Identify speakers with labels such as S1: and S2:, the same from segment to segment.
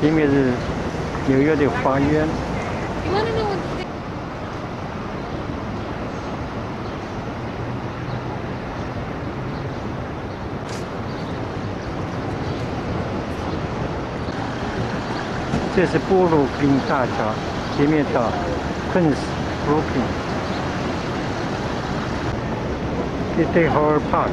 S1: 里面是纽约的花园。这是布鲁克林大桥，前面到Queens Brooklyn。City Hall Park。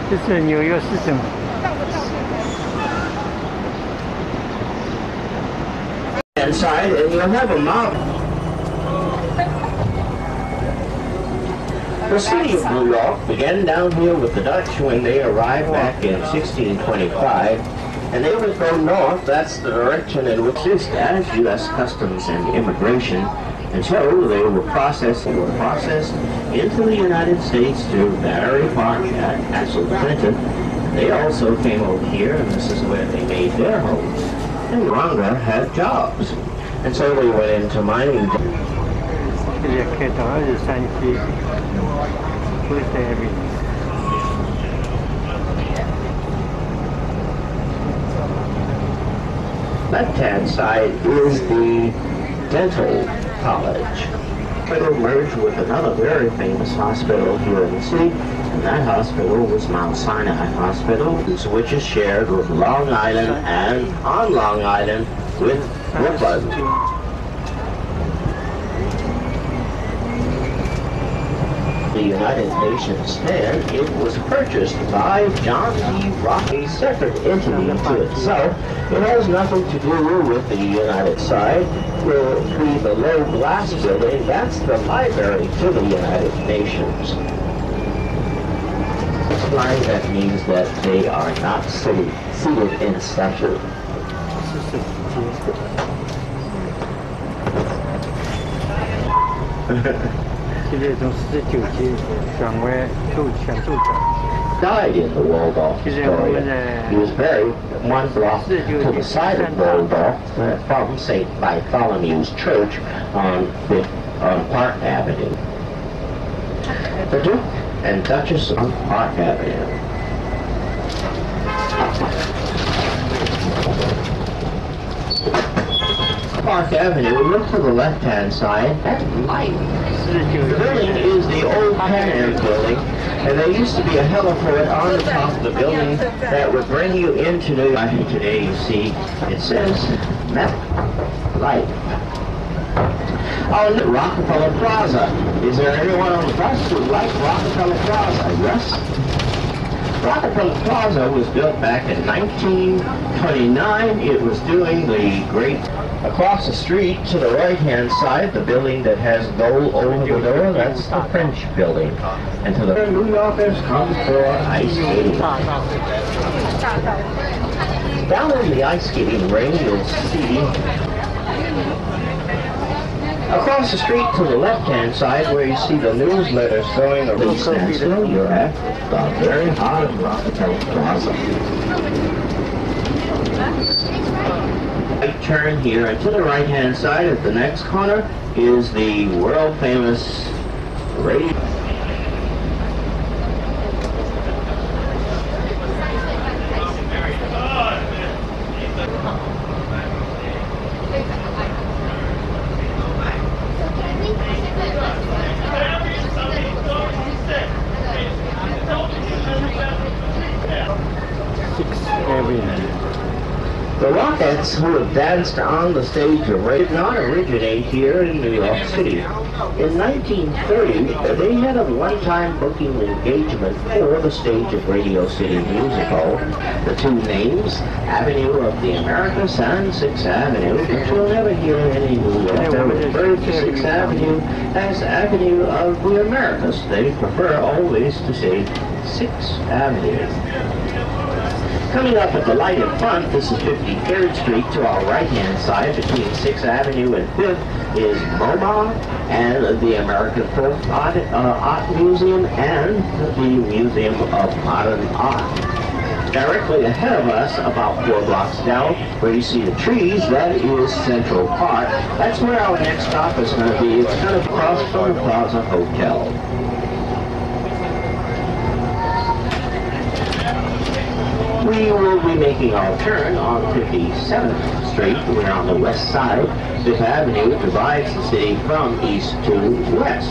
S1: 这是纽约市政府。
S2: Inside, and you'll have a mob. The city of New York began down here with the Dutch when they arrived back in 1625, and they would go north. That's the direction in which this as U.S. Customs and Immigration, and so they were processed into the United States through Battery Park at Castle Clinton. They also came over here, and this is where they made their homes. And longer had jobs, and so they went into mining. Left-hand side is the dental college. It'll merge with another very famous hospital here in the city, and that hospital was Mount Sinai Hospital, which is shared with Long Island and on Long Island with Brooklyn. The United Nations stand, it was purchased by John D. Rocky, separate entity to itself. It has nothing to do with the United side. Will be the low glass building, that's the library to the United Nations. That means that they are not seated in statue. Died in the Waldorf Astoria. He was buried one block to the side of Waldorf from St. Bartholomew's Church on Park Avenue. The Duke and Duchess of Park Avenue. Park Avenue, look to the left-hand side, that's light. The building is the old Pan Am building, and there used to be a heliport on the top of the building that would bring you into New York. Today you see, it says, light. Oh, Rockefeller Plaza. Is there anyone on the bus who likes Rockefeller Plaza? Yes? Rockefeller Plaza was built back in 1929. It was doing the great... Across the street to the right-hand side, the building that has gold over the door, that's the French building. And to the New Yorkers come for ice skating. Down in the ice skating ring, you'll see across the street to the left-hand side where you see the newsletters showing a release standstill, you're at the very heart of Rockefeller Plaza. Right turn here, and to the right-hand side at the next corner is the world-famous radio. The Rockettes, who have danced on the stage of radio, did not originate here in New York City. In 1930, they had a one-time booking engagement for the stage of Radio City Music Hall. The two names, Avenue of the Americas and 6th Avenue, but you'll never hear any New Yorker refer to 6th Avenue as Avenue of the Americas. They prefer always to say 6th Avenue. Coming up at the light in front, this is 53rd Street. To our right-hand side, between 6th Avenue and 5th, is MoMA and the American Folk Art Museum and the Museum of Modern Art. Directly ahead of us, about 4 blocks down, where you see the trees, that is Central Park. That's where our next stop is going to be. It's kind of across from the Plaza Hotel. We will be making our turn on 57th Street. We're on the west side. Fifth Avenue divides the city from east to west.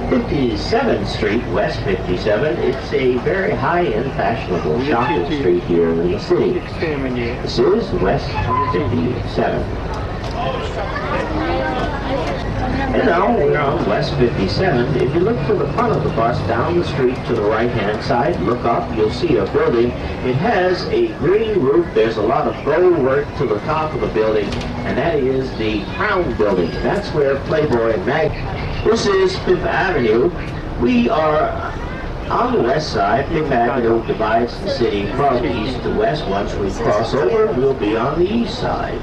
S2: 57th Street, West 57, it's a very high-end, fashionable shopping street here in the city. This is West 57. And now we're on West 57. If you look to the front of the bus, down the street to the right-hand side, look up, you'll see a building. It has a green roof. There's a lot of gold work to the top of the building, and that is the Crown Building. That's where Playboy and Mag. This is Fifth Avenue. We are on the west side. Fifth Avenue divides the city from east to west. Once we cross over, we'll be on the east side.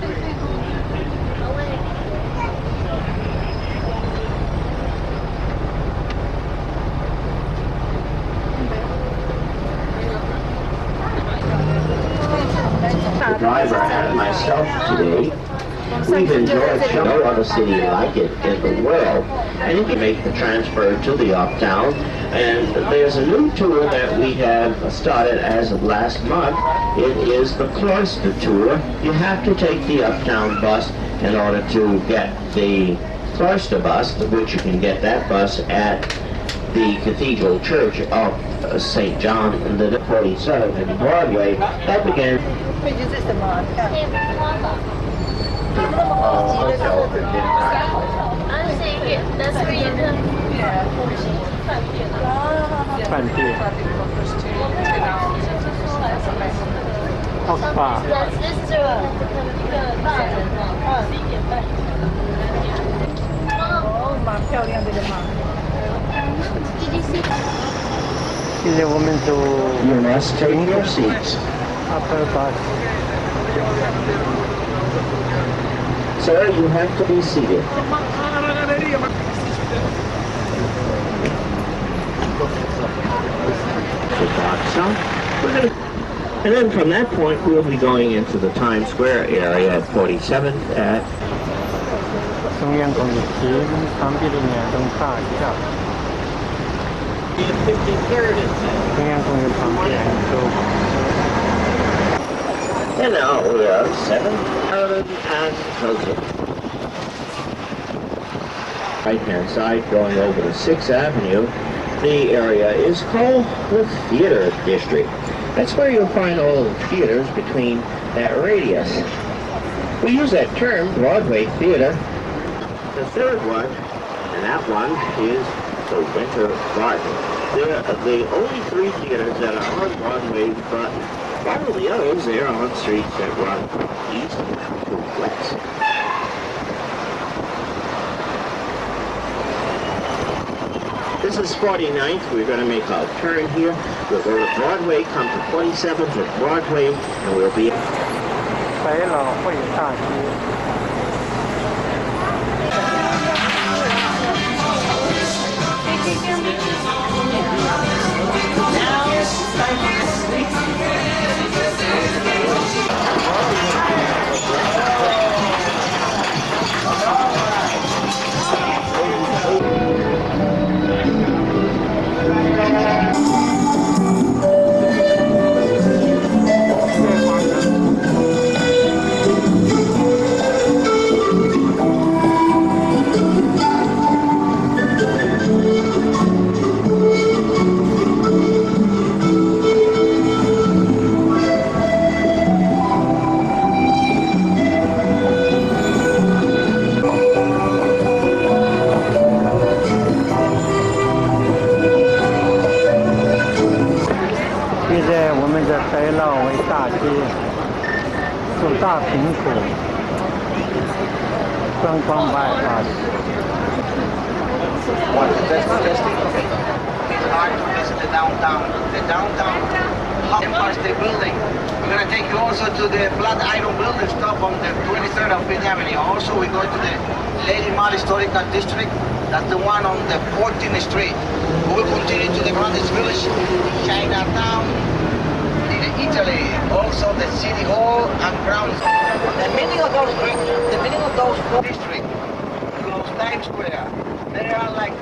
S2: The driver and myself today, we've enjoyed no other city like it in the world. And you can make the transfer to the uptown. And there's a new tour that we have started as of last month. It is the Cloister Tour. You have to take the uptown bus in order to get the Cloister bus, which you can get that bus at the Cathedral Church of St. John in the 47th and Broadway. That began. You must take your seats.
S1: Upper bus.
S2: Sir, you have to be seated. And then from that point, we'll be going into the Times Square area at 47th at And now we are 7th and Hudson. Right-hand side going over to 6th Avenue. The area is called the Theater District. That's where you'll find all the theaters between that radius. We use that term, Broadway Theater. The third one, and that one is the Winter Garden. They're the only 3 theaters that are on Broadway, but all of the others, they're on streets that run from east to west. This is 49th. We're going to make our turn here. We'll go to Broadway, come to 27th at Broadway, and we'll be...
S1: 百老汇大街。百老汇大街，走大苹果观光巴士。
S3: The downtown Empire State Building. We're going to take you also to the flat iron building stop on the 23rd of Fifth Avenue. Also, we go to the Lady Mall Historical District. That's the one on the 14th Street. We will continue to the Greenwich Village, Chinatown, Italy. of the city hall and grounds. The meaning of those districts, those Times Square, there are like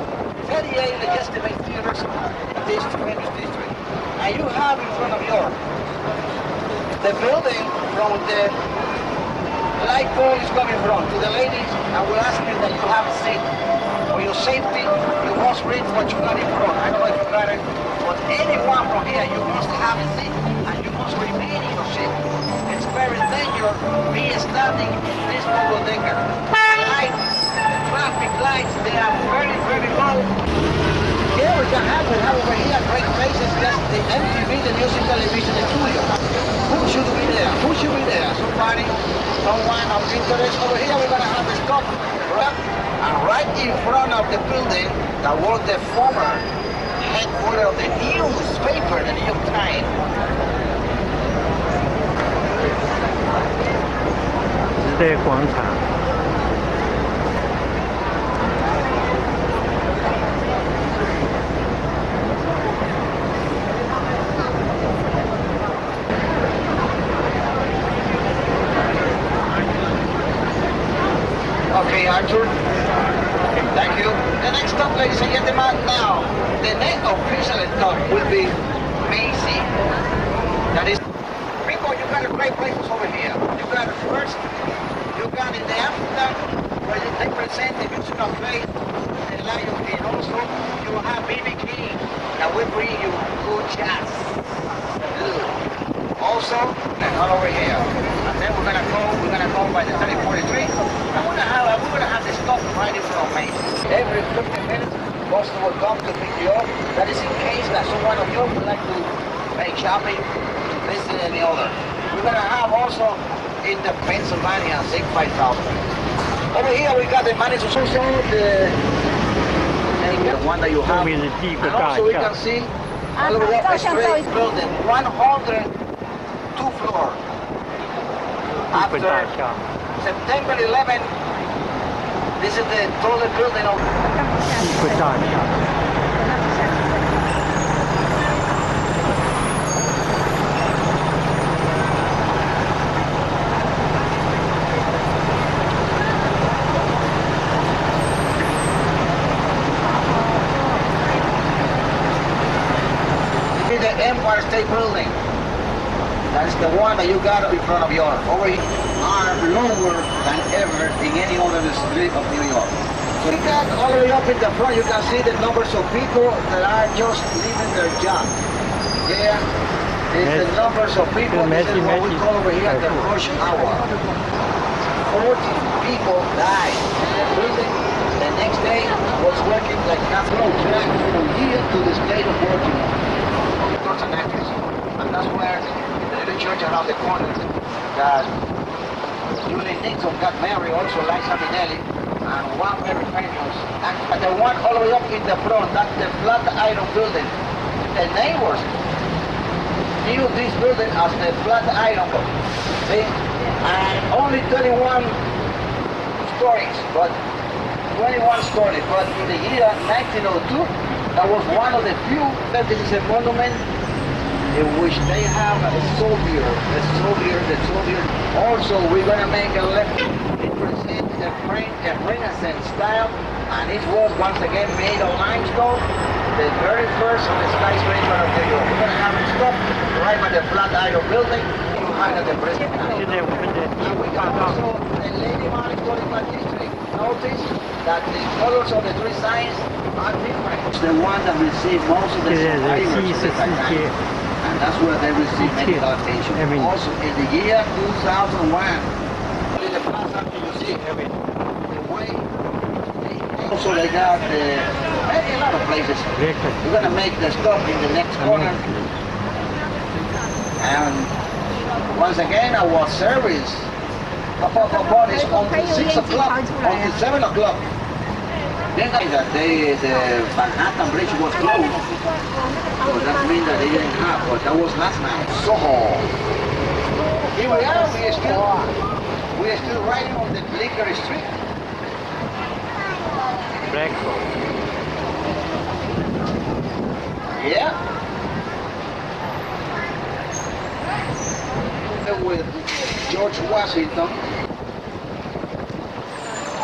S3: 38 legitimate theaters in this famous district. And you have in front of you the building from the light pole is coming from to the ladies, and we're asking that you have a seat. For your safety, you must read what you got in front. I don't know if you got it, but anyone from here, you must have a seat, and you must remain in your seat. It's very dangerous be standing in this bodega. Lights, traffic lights, they are very, very low. Here we have over here great places, just the MTV, the music television studio. Who should be there? Who should be there? Somebody, someone of interest. Over here we're going to have a stop. Right? And right in front of the building that was the former headquarters of the newspaper, the New York Times.
S1: 时代广场。
S3: Okay, Arthur. Thank you. The next stop, ladies and gentlemen, now, the next official stop will be Macy. That is, people, you got a great places over here. You got it first, you got in the afternoon, where they present the musical play, the Lion King. Also, you have BB King, that will bring you good jazz. Also, all over here. And then we're gonna go by the 3043. And we're gonna have the stop right in front of me. Every 15 minutes, customer will come to pick you up. That is in case that someone of you would like to make shopping, visit any other. We're gonna have also in the Pennsylvania 65000. Over here we got the manager also the one that you have. And also we can see all over the straight building, 102 floors. After September 11, this is the tallest building of the Empire State Building. That's the one that you got in front of you. Over here are lower than ever in any other street of New York. So you got all the way up in the front, you can see the numbers of people that are just leaving their job. Yeah, it's the numbers of people. This is what we call over here the rush hour. 40 people died in the building. The next day was working like that road track from here to the state of Washington. And that's where the church around the corner that Julie Nixon got married, also Liza Minnelli, and one very famous. And the one all the way up in the front, that's the Flatiron building. The neighbors knew this building as the Flatiron building. See? And only 21 stories, but in the year 1902, that was one of the few that this is a monument in which they have a soldier. Also, we're going to make a left. It presents a Renaissance style, and it was once again made of limestone, the very first of the skyscraper of New York. We're going to have it stop right by the Flatiron building, behind the president. And we got also the Lady Mar Historical District. Notice that the colors of the three signs are different. It's the one that received most of the survivors. And that's where they receive medical attention. Also, in the year 2001, in the plaza, you see the way. Also, they got a lot of places. We're going to make the stop in the next corner. And once again, our service is until 6 o'clock, until 7 o'clock. Then that day, the Manhattan Bridge was closed. So that means that they didn't have, but that was last night. Soho. Here we are, we are still riding on the Bleecker Street.
S1: Blackboard.
S3: Yeah. George Washington.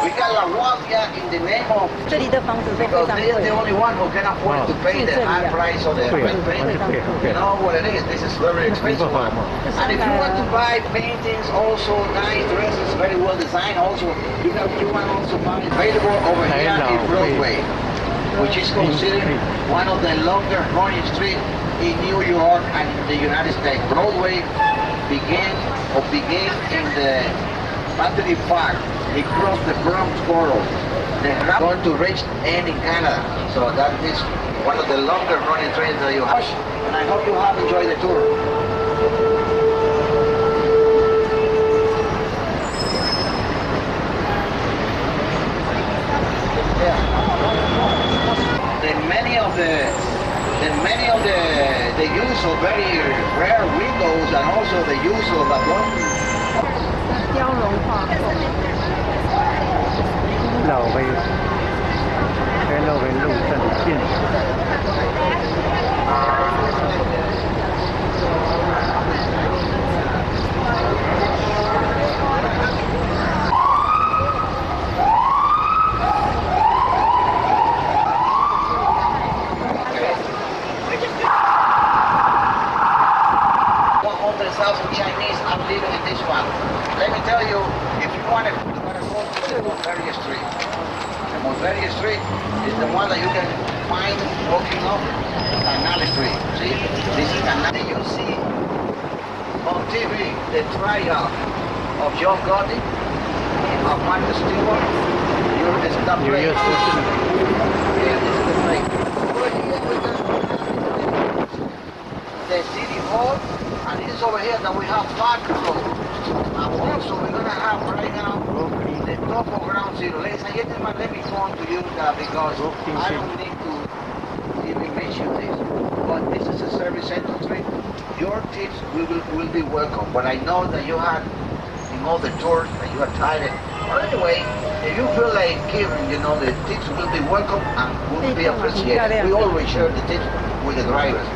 S3: We got La Guardia in the name of, because they are the only one who can afford to pay the high price of the red paint. You know what it is, this is very expensive one. And if you want to buy paintings, also nice dresses, very well designed, also, you want also buy available over here in Broadway, which is considered one of the longer running streets in New York and the United States. Broadway began in the Battery Park. They crossed the Bronx Borough. They're going to reach end in Canada. So that is one of the longer running trains that you have. And I hope you have enjoyed the tour. The use of very rare windows and also the use of a button.
S1: 绕回路正线。
S3: Chinese are living in this one. Let me tell you, if you want to go to the Monteria Street. The Monteria Street is the one that you can find walking up Canal Street. See, this is Canal. You see on TV the trial of John Gotti, of Martha Stewart. You're the stop play. Yeah, this is the play. Over here we can the City Hall. And this is over here that we have Park Road. And also we're going to have right now the top of Ground Zero. Ladies and gentlemen, let me go on to you because I don't need to even mention this. But this is a service entry. Your tips will be welcome. But I know that you had in all the tours that you are tired. But anyway, if you feel like giving, you know, the tips will be welcome and will be appreciated. We always share the tips with the drivers.